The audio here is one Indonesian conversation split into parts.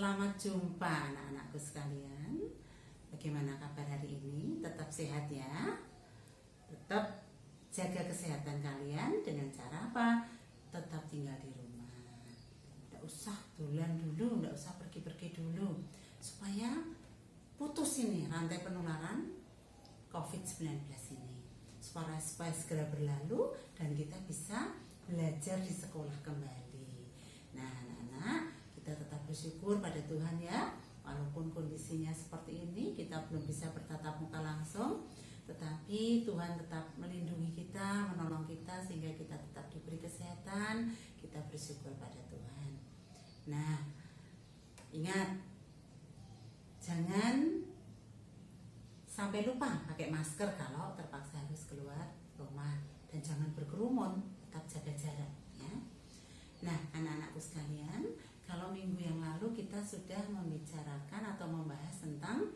Selamat jumpa anak-anakku sekalian. Bagaimana kabar hari ini? Tetap sehat ya. Tetap jaga kesehatan kalian dengan cara apa? Tetap tinggal di rumah. Tidak usah dolan dulu, tidak usah pergi-pergi dulu, supaya putus ini rantai penularan COVID-19 ini, supaya segera berlalu dan kita bisa belajar di sekolah kembali. Nah anak-anak, kita tetap bersyukur pada Tuhan ya. Walaupun kondisinya seperti ini, kita belum bisa bertatap muka langsung, tetapi Tuhan tetap melindungi kita, menolong kita sehingga kita tetap diberi kesehatan. Kita bersyukur pada Tuhan. Nah, ingat, jangan sampai lupa pakai masker kalau terpaksa harus keluar rumah, dan jangan berkerumun, tetap jaga jarak ya. Nah, anak-anakku sekalian, kalau minggu yang lalu kita sudah membicarakan atau membahas tentang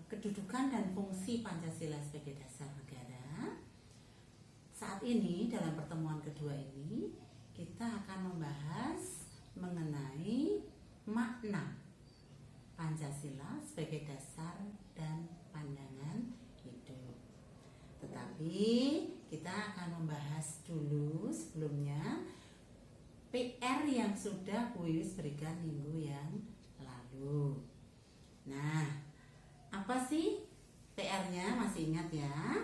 kedudukan dan fungsi Pancasila sebagai dasar negara. Saat ini dalam pertemuan kedua ini kita akan membahas mengenai makna Pancasila sebagai dasar dan pandangan hidup. Tetapi kita akan membahas dulu sebelumnya PR yang sudah Bu Iwis berikan minggu yang lalu. Nah, apa sih PR-nya? Masih ingat ya?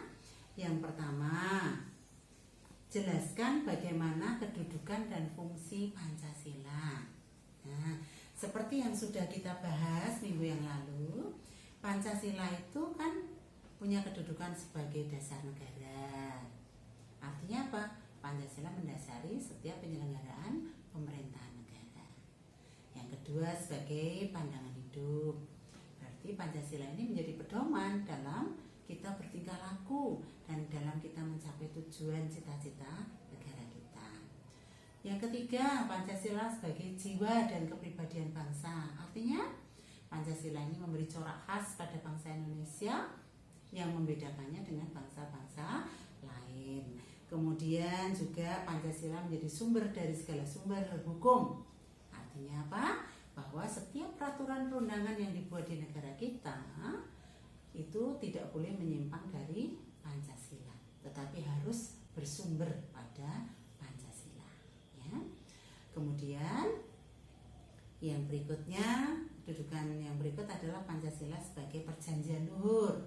Yang pertama, jelaskan bagaimana kedudukan dan fungsi Pancasila. Nah, seperti yang sudah kita bahas minggu yang lalu, Pancasila itu kan punya kedudukan sebagai dasar negara. Artinya apa? Pancasila mendasari setiap penyelenggaraan pemerintahan negara. Yang kedua, sebagai pandangan hidup. Berarti Pancasila ini menjadi pedoman dalam kita bertingkah laku dan dalam kita mencapai tujuan cita-cita negara kita. Yang ketiga, Pancasila sebagai jiwa dan kepribadian bangsa. Artinya, Pancasila ini memberi corak khas pada bangsa Indonesia yang membedakannya dengan bangsa-bangsa lain. Kemudian juga Pancasila menjadi sumber dari segala sumber hukum. Artinya apa? Bahwa setiap peraturan perundangan yang dibuat di negara kita itu tidak boleh menyimpang dari Pancasila, tetapi harus bersumber pada Pancasila ya. Kemudian yang berikutnya, kedudukan yang berikut adalah Pancasila sebagai perjanjian luhur.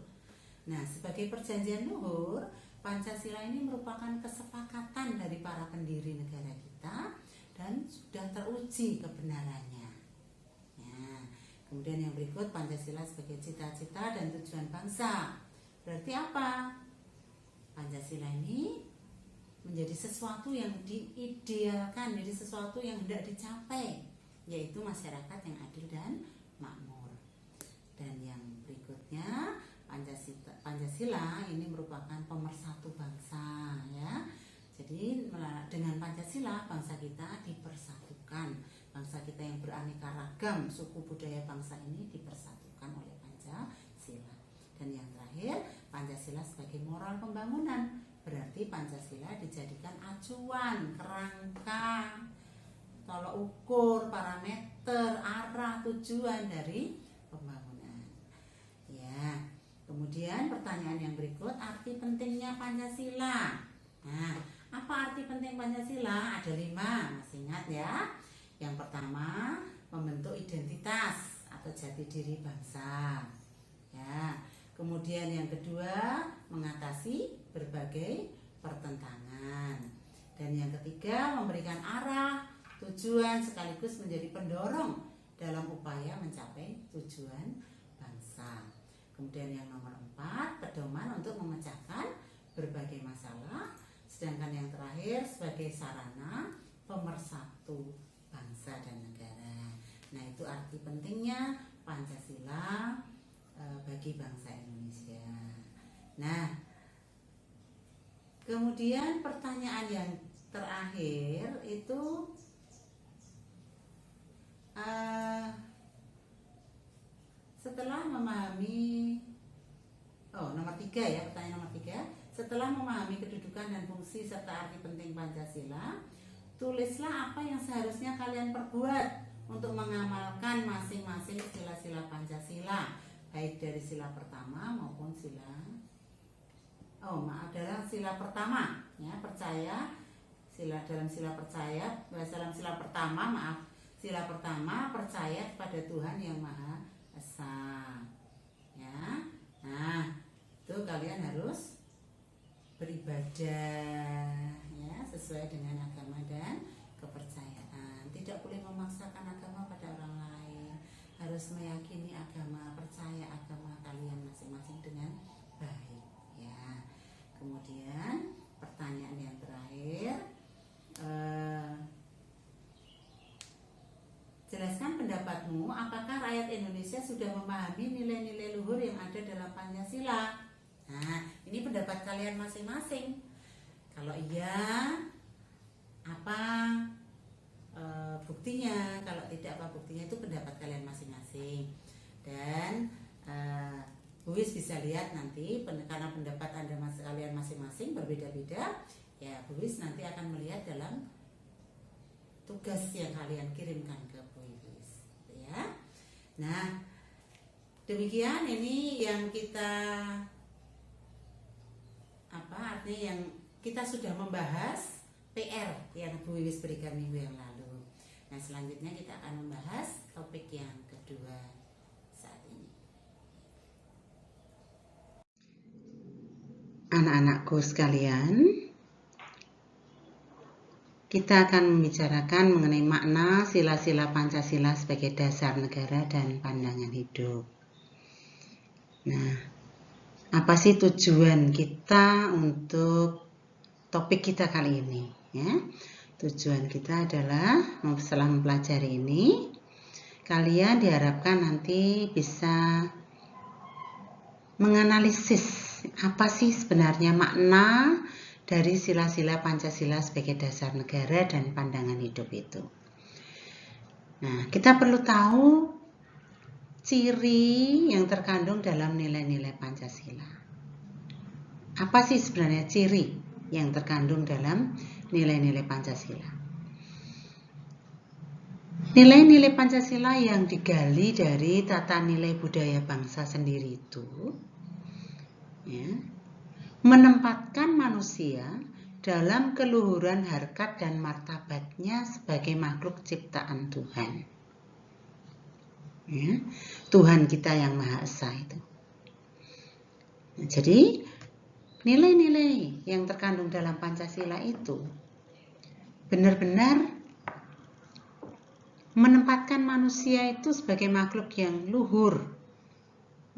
Nah, sebagai perjanjian luhur, Pancasila ini merupakan kesepakatan dari para pendiri negara kita dan sudah teruji kebenarannya. Ya. Kemudian yang berikut, Pancasila sebagai cita-cita dan tujuan bangsa. Berarti apa? Pancasila ini menjadi sesuatu yang diidealkan, jadi sesuatu yang hendak dicapai, yaitu masyarakat yang adil dan makmur. Dan yang berikutnya, Pancasila ini merupakan pemersatu bangsa ya. Jadi dengan Pancasila bangsa kita dipersatukan. Bangsa kita yang beraneka ragam suku budaya bangsa ini dipersatukan oleh Pancasila. Dan yang terakhir, Pancasila sebagai moral pembangunan. Berarti Pancasila dijadikan acuan, kerangka, tolok ukur, parameter, arah, tujuan dari pembangunan. Ya. Kemudian pertanyaan yang berikut, arti pentingnya Pancasila. Nah, apa arti penting Pancasila? Ada 5, masih ingat ya? Yang pertama, membentuk identitas atau jati diri bangsa. Ya. Kemudian yang kedua, mengatasi berbagai pertentangan. Dan yang ketiga, memberikan arah, tujuan sekaligus menjadi pendorong dalam upaya mencapai tujuan bangsa. Kemudian yang nomor 4, pedoman untuk memecahkan berbagai masalah. Sedangkan yang terakhir sebagai sarana pemersatu bangsa dan negara. Nah, itu arti pentingnya Pancasila bagi bangsa Indonesia. Nah, kemudian pertanyaan yang terakhir itu setelah memahami nomor 3 ya, pertanyaan nomor 3. Setelah memahami kedudukan dan fungsi serta arti penting Pancasila, tulislah apa yang seharusnya kalian perbuat untuk mengamalkan masing-masing sila-sila Pancasila, baik dari sila pertama maupun sila pertama ya, percaya dalam sila pertama percaya kepada Tuhan yang Maha Esa ya. Nah, itu kalian harus beribadah ya sesuai dengan agama dan kepercayaan. Tidak boleh memaksakan agama pada orang lain. Harus meyakini agama, percaya agama kalian masing-masing dengan baik ya. Kemudian pertanyaan yang terakhir, jelaskan pendapatmu, apakah rakyat Indonesia sudah memahami nilai-nilai luhur yang ada dalam Pancasila? Nah, ini pendapat kalian masing-masing. Kalau iya, apa buktinya? Kalau tidak, apa buktinya? Itu pendapat kalian masing-masing. Dan Bu Wis bisa lihat nanti, karena pendapat kalian masing-masing berbeda-beda, ya Bu Wis nanti akan melihat dalam tugas yang kalian kirimkan ke Bu Wis ya. Nah, demikian ini yang kita artinya yang kita sudah membahas PR yang Bu Wiwis berikan minggu yang lalu. Nah, selanjutnya kita akan membahas topik yang kedua saat ini. Anak-anakku sekalian, kita akan membicarakan mengenai makna sila-sila Pancasila sebagai dasar negara dan pandangan hidup. Nah, apa sih tujuan kita untuk topik kita kali ini ya? Tujuan kita adalah setelah mempelajari ini, kalian diharapkan nanti bisa menganalisis apa sih sebenarnya makna dari sila-sila Pancasila sebagai dasar negara dan pandangan hidup itu. Nah, kita perlu tahu ciri yang terkandung dalam nilai-nilai Pancasila. Apa sih sebenarnya ciri yang terkandung dalam nilai-nilai Pancasila? Nilai-nilai Pancasila yang digali dari tata nilai budaya bangsa sendiri itu ya, menempatkan manusia dalam keluhuran harkat dan martabatnya sebagai makhluk ciptaan Tuhan. Ya, Tuhan kita yang Maha Esa itu. Nah, jadi nilai-nilai yang terkandung dalam Pancasila itu benar-benar menempatkan manusia itu sebagai makhluk yang luhur,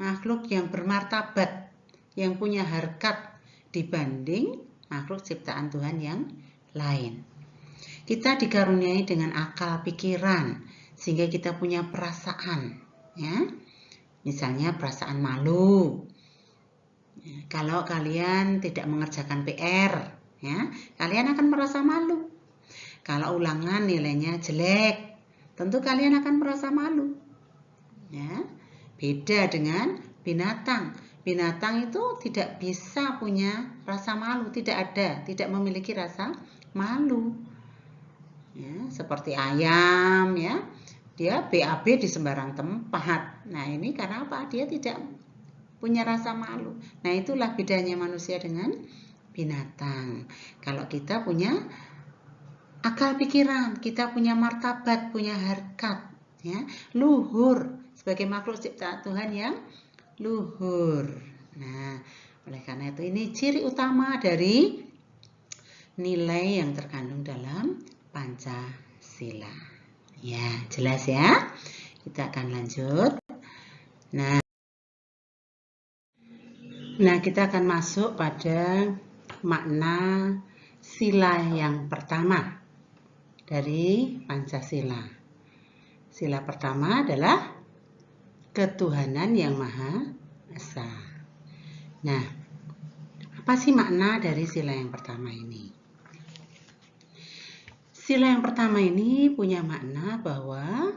makhluk yang bermartabat, yang punya harkat dibanding makhluk ciptaan Tuhan yang lain. Kita dikaruniai dengan akal pikiran, sehingga kita punya perasaan, ya. Misalnya perasaan malu. Kalau kalian tidak mengerjakan PR, ya, kalian akan merasa malu. Kalau ulangan nilainya jelek, tentu kalian akan merasa malu. Ya, beda dengan binatang. Binatang itu tidak bisa punya rasa malu, tidak memiliki rasa malu. Ya, seperti ayam, ya. Dia BAB di sembarang tempat. Nah, ini karena apa? Dia tidak punya rasa malu. Nah, itulah bedanya manusia dengan binatang. Kalau kita punya akal pikiran, kita punya martabat, punya harkat, ya, luhur sebagai makhluk ciptaan Tuhan yang luhur. Nah, oleh karena itu ini ciri utama dari nilai yang terkandung dalam Pancasila. Ya, jelas ya. Kita akan lanjut. Nah, kita akan masuk pada makna sila yang pertama dari Pancasila. Sila pertama adalah ketuhanan yang Maha Esa. Nah, apa sih makna dari sila yang pertama ini? Sila yang pertama ini punya makna bahwa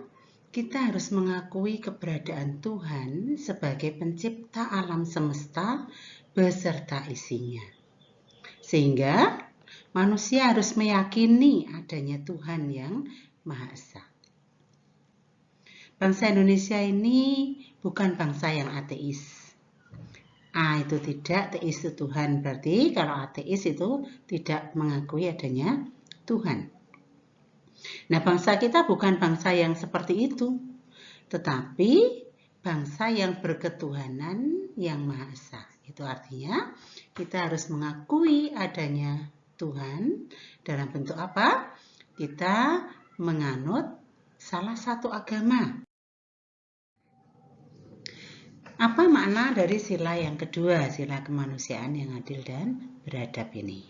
kita harus mengakui keberadaan Tuhan sebagai pencipta alam semesta beserta isinya. Sehingga manusia harus meyakini adanya Tuhan yang Maha Esa. Bangsa Indonesia ini bukan bangsa yang ateis. Itu tidak, teis itu Tuhan. Berarti kalau ateis itu tidak mengakui adanya Tuhan. Nah, bangsa kita bukan bangsa yang seperti itu, tetapi bangsa yang berketuhanan yang Maha Esa. Itu artinya kita harus mengakui adanya Tuhan dalam bentuk apa? Kita menganut salah satu agama. Apa makna dari sila yang kedua, sila kemanusiaan yang adil dan beradab ini?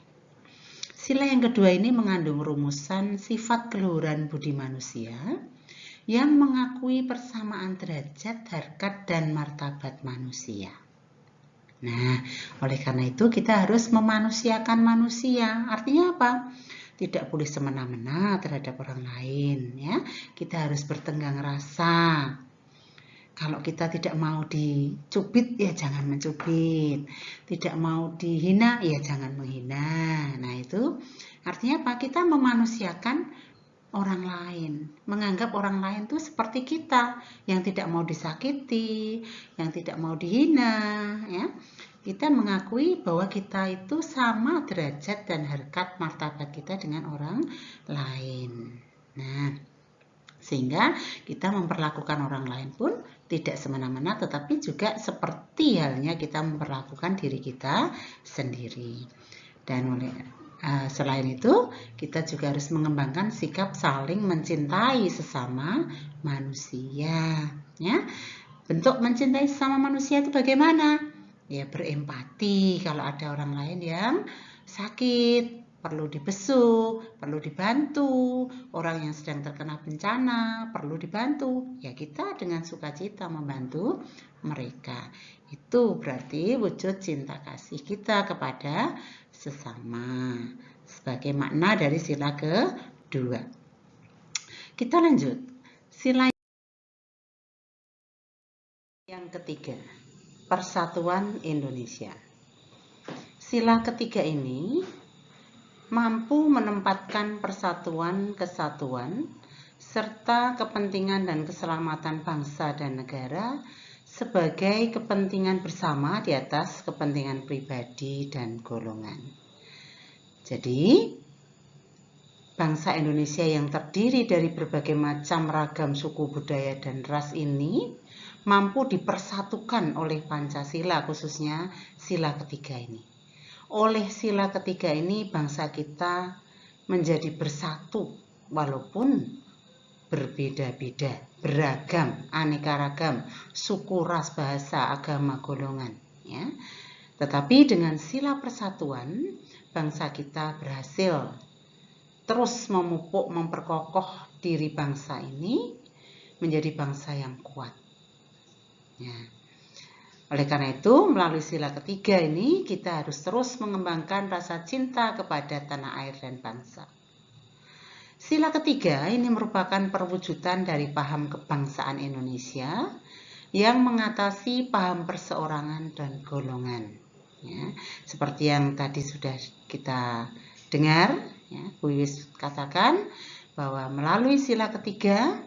Sila yang kedua ini mengandung rumusan sifat keluhuran budi manusia yang mengakui persamaan derajat, harkat, dan martabat manusia. Nah, oleh karena itu kita harus memanusiakan manusia. Artinya apa? Tidak boleh semena-mena terhadap orang lain, ya. Kita harus bertenggang rasa. Kalau kita tidak mau dicubit, ya jangan mencubit. Tidak mau dihina, ya jangan menghina. Nah, itu artinya apa? Kita memanusiakan orang lain, menganggap orang lain itu seperti kita, yang tidak mau disakiti, yang tidak mau dihina, ya. Kita mengakui bahwa kita itu sama derajat dan harkat martabat kita dengan orang lain. Nah, sehingga kita memperlakukan orang lain pun tidak semena-mena, tetapi juga seperti halnya kita memperlakukan diri kita sendiri. Dan selain itu, kita juga harus mengembangkan sikap saling mencintai sesama manusia. Ya, bentuk mencintai sesama manusia itu bagaimana? Ya, berempati kalau ada orang lain yang sakit, perlu dibesuk, perlu dibantu, orang yang sedang terkena bencana, perlu dibantu. Ya, kita dengan sukacita membantu mereka. Itu berarti wujud cinta kasih kita kepada sesama. Sebagai makna dari sila kedua. Kita lanjut. Sila yang ketiga, Persatuan Indonesia. Sila ketiga ini mampu menempatkan persatuan, kesatuan, serta kepentingan dan keselamatan bangsa dan negara sebagai kepentingan bersama di atas kepentingan pribadi dan golongan. Jadi, bangsa Indonesia yang terdiri dari berbagai macam ragam suku, budaya, dan ras ini mampu dipersatukan oleh Pancasila, khususnya sila ketiga ini. Oleh sila ketiga ini, bangsa kita menjadi bersatu walaupun berbeda-beda, beragam, aneka ragam, suku, ras, bahasa, agama, golongan. Ya. Tetapi dengan sila persatuan, bangsa kita berhasil terus memupuk, memperkokoh diri bangsa ini menjadi bangsa yang kuat. Ya. Oleh karena itu, melalui sila ketiga ini, kita harus terus mengembangkan rasa cinta kepada tanah air dan bangsa. Sila ketiga ini merupakan perwujudan dari paham kebangsaan Indonesia yang mengatasi paham perseorangan dan golongan. Ya, seperti yang tadi sudah kita dengar, ya, Bu Wiwis katakan bahwa melalui sila ketiga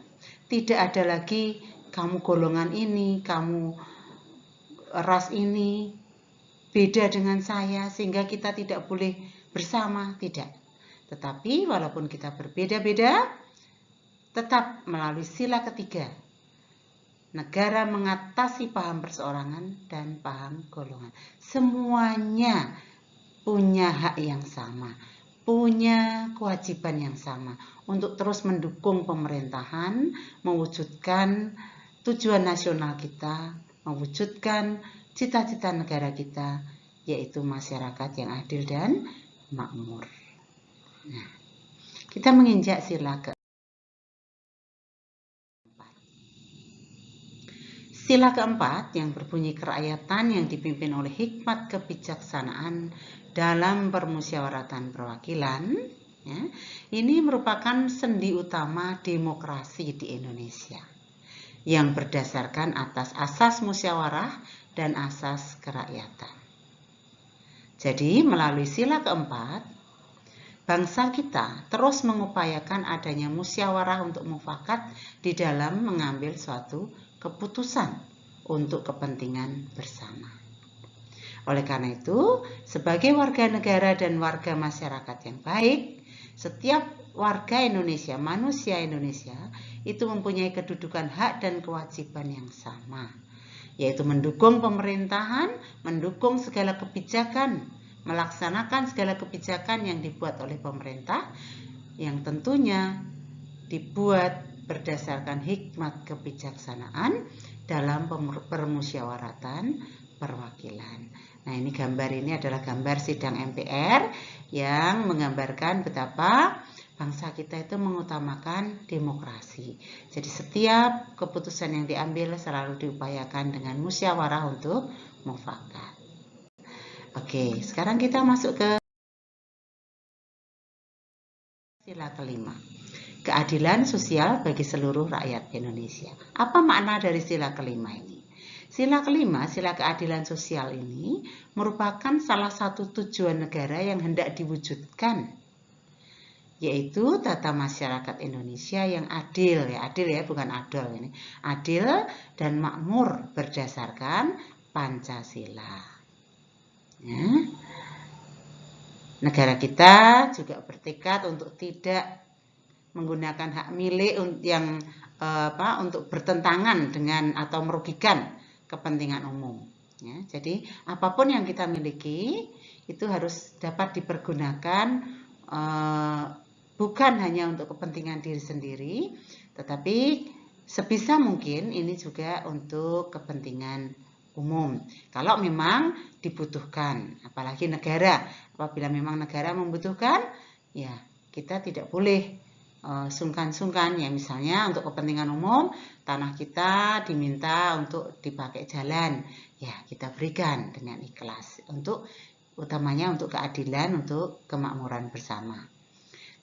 tidak ada lagi kamu golongan ini, kamu ras ini beda dengan saya sehingga kita tidak boleh bersama, tidak. Tetapi walaupun kita berbeda-beda, tetap melalui sila ketiga, negara mengatasi paham perseorangan dan paham golongan. Semuanya punya hak yang sama, punya kewajiban yang sama untuk terus mendukung pemerintahan, mewujudkan tujuan nasional kita, mewujudkan cita-cita negara kita, yaitu masyarakat yang adil dan makmur. Nah, kita menginjak sila keempat. Sila keempat yang berbunyi kerakyatan yang dipimpin oleh hikmat kebijaksanaan dalam permusyawaratan perwakilan, ya, ini merupakan sendi utama demokrasi di Indonesia yang berdasarkan atas asas musyawarah dan asas kerakyatan. Jadi, melalui sila keempat, bangsa kita terus mengupayakan adanya musyawarah untuk mufakat di dalam mengambil suatu keputusan untuk kepentingan bersama. Oleh karena itu, sebagai warga negara dan warga masyarakat yang baik, setiap warga Indonesia, manusia Indonesia, itu mempunyai kedudukan hak dan kewajiban yang sama, yaitu mendukung pemerintahan, mendukung segala kebijakan, melaksanakan segala kebijakan yang dibuat oleh pemerintah, yang tentunya dibuat berdasarkan hikmat kebijaksanaan dalam permusyawaratan perwakilan. Nah, ini gambar ini adalah gambar sidang MPR yang menggambarkan betapa bangsa kita itu mengutamakan demokrasi. Jadi setiap keputusan yang diambil selalu diupayakan dengan musyawarah untuk mufakat. Oke, sekarang kita masuk ke sila kelima. Keadilan sosial bagi seluruh rakyat Indonesia. Apa makna dari sila kelima ini? Sila kelima, sila keadilan sosial ini merupakan salah satu tujuan negara yang hendak diwujudkan, yaitu tata masyarakat Indonesia yang adil ya, bukan adol ini, adil dan makmur berdasarkan Pancasila. Ya. Negara kita juga bertekad untuk tidak menggunakan hak milik yang untuk bertentangan dengan atau merugikan kepentingan umum. Ya, jadi apapun yang kita miliki itu harus dapat dipergunakan bukan hanya untuk kepentingan diri sendiri, tetapi sebisa mungkin ini juga untuk kepentingan umum. Kalau memang dibutuhkan, apalagi negara, apabila memang negara membutuhkan, ya kita tidak boleh sungkan-sungkan ya, misalnya untuk kepentingan umum tanah kita diminta untuk dipakai jalan, ya kita berikan dengan ikhlas, untuk utamanya untuk keadilan, untuk kemakmuran bersama.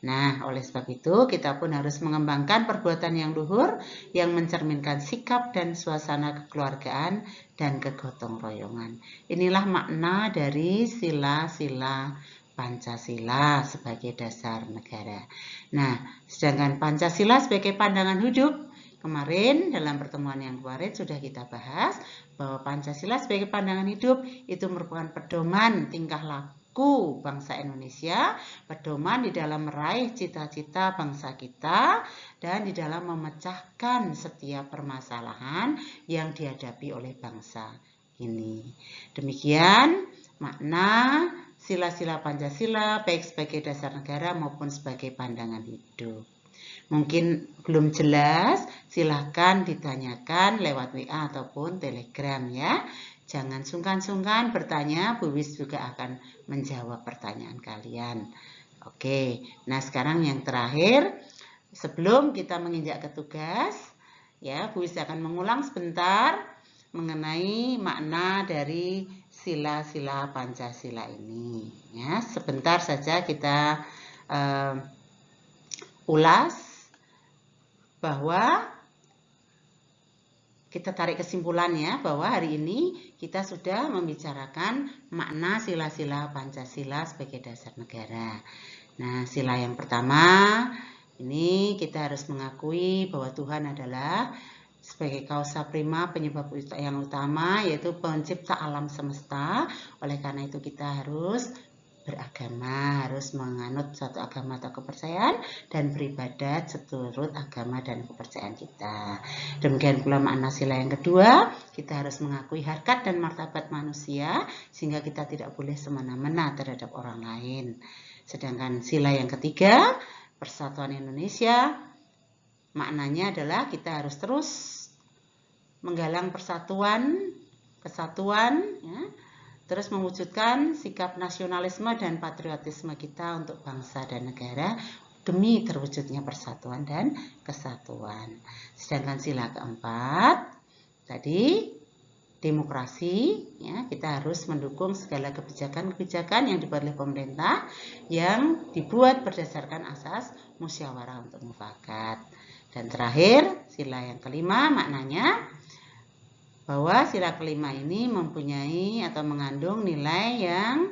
Nah, oleh sebab itu kita pun harus mengembangkan perbuatan yang luhur yang mencerminkan sikap dan suasana kekeluargaan dan kegotong royongan. Inilah makna dari sila-sila Pancasila sebagai dasar negara. Nah, sedangkan Pancasila sebagai pandangan hidup, kemarin dalam pertemuan yang kemarin sudah kita bahas bahwa Pancasila sebagai pandangan hidup itu merupakan pedoman tingkah laku bangsa Indonesia, pedoman di dalam meraih cita-cita bangsa kita, dan di dalam memecahkan setiap permasalahan yang dihadapi oleh bangsa ini. Demikian makna sila-sila Pancasila baik sebagai dasar negara maupun sebagai pandangan hidup. Mungkin belum jelas, silahkan ditanyakan lewat WA ataupun Telegram ya. Jangan sungkan-sungkan bertanya, Bu Wis juga akan menjawab pertanyaan kalian. Oke, nah sekarang yang terakhir, sebelum kita menginjak ke tugas, ya Bu Wis akan mengulang sebentar mengenai makna dari sila-sila Pancasila ini. Ya, sebentar saja kita ulas bahwa kita tarik kesimpulannya bahwa hari ini kita sudah membicarakan makna sila-sila Pancasila sebagai dasar negara. Nah, sila yang pertama ini kita harus mengakui bahwa Tuhan adalah sebagai kausa prima, penyebab yang utama, yaitu pencipta alam semesta. Oleh karena itu kita harus beragama, harus menganut suatu agama atau kepercayaan dan beribadat seturut agama dan kepercayaan kita. Demikian pula makna sila yang kedua, kita harus mengakui harkat dan martabat manusia sehingga kita tidak boleh semena-mena terhadap orang lain. Sedangkan sila yang ketiga, persatuan Indonesia, maknanya adalah kita harus terus menggalang persatuan, kesatuan, ya, terus mewujudkan sikap nasionalisme dan patriotisme kita untuk bangsa dan negara demi terwujudnya persatuan dan kesatuan. Sedangkan sila keempat, tadi demokrasi, ya, kita harus mendukung segala kebijakan-kebijakan yang dibuat oleh pemerintah yang dibuat berdasarkan asas musyawarah untuk mufakat. Dan terakhir, sila yang kelima maknanya bahwa sila kelima ini mempunyai atau mengandung nilai yang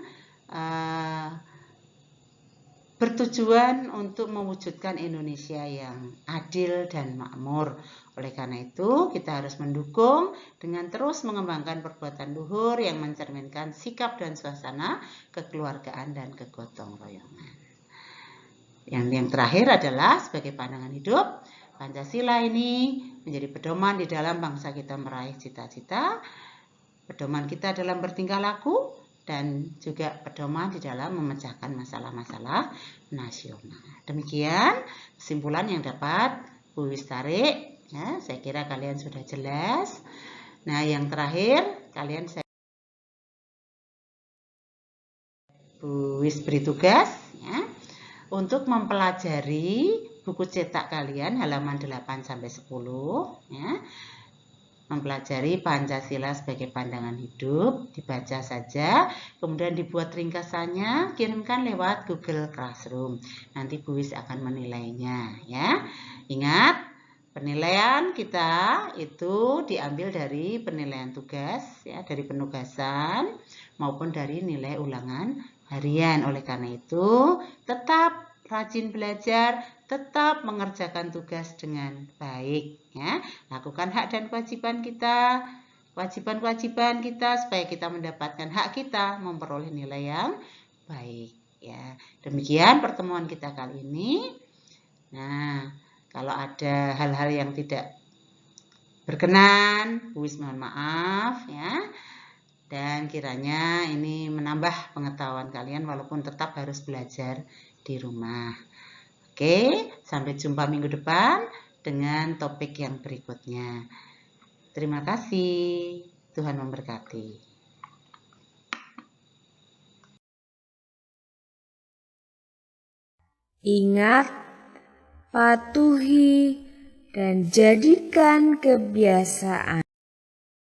bertujuan untuk mewujudkan Indonesia yang adil dan makmur. Oleh karena itu, kita harus mendukung dengan terus mengembangkan perbuatan luhur yang mencerminkan sikap dan suasana kekeluargaan dan kegotong royongan. Yang terakhir adalah sebagai pandangan hidup, Pancasila ini menjadi pedoman di dalam bangsa kita meraih cita-cita, pedoman kita dalam bertingkah laku, dan juga pedoman di dalam memecahkan masalah-masalah nasional. Demikian kesimpulan yang dapat Bu Wis tarik. Ya, saya kira kalian sudah jelas. Nah, yang terakhir Bu Wis beri tugas ya, untuk mempelajari buku cetak kalian halaman 8-10 ya. Mempelajari Pancasila sebagai pandangan hidup, dibaca saja, kemudian dibuat ringkasannya, kirimkan lewat Google Classroom. Nanti Bu Wis akan menilainya ya. Ingat, penilaian kita itu diambil dari penilaian tugas ya, dari penugasan maupun dari nilai ulangan harian. Oleh karena itu, tetap rajin belajar, tetap mengerjakan tugas dengan baik ya. Lakukan hak dan kewajiban kita, kewajiban-kewajiban kita supaya kita mendapatkan hak kita, memperoleh nilai yang baik ya. Demikian pertemuan kita kali ini. Nah, kalau ada hal-hal yang tidak berkenan, Bu Wis mohon maaf ya. Dan kiranya ini menambah pengetahuan kalian walaupun tetap harus belajar di rumah. Oke, sampai jumpa minggu depan dengan topik yang berikutnya. Terima kasih. Tuhan memberkati. Ingat, patuhi dan jadikan kebiasaan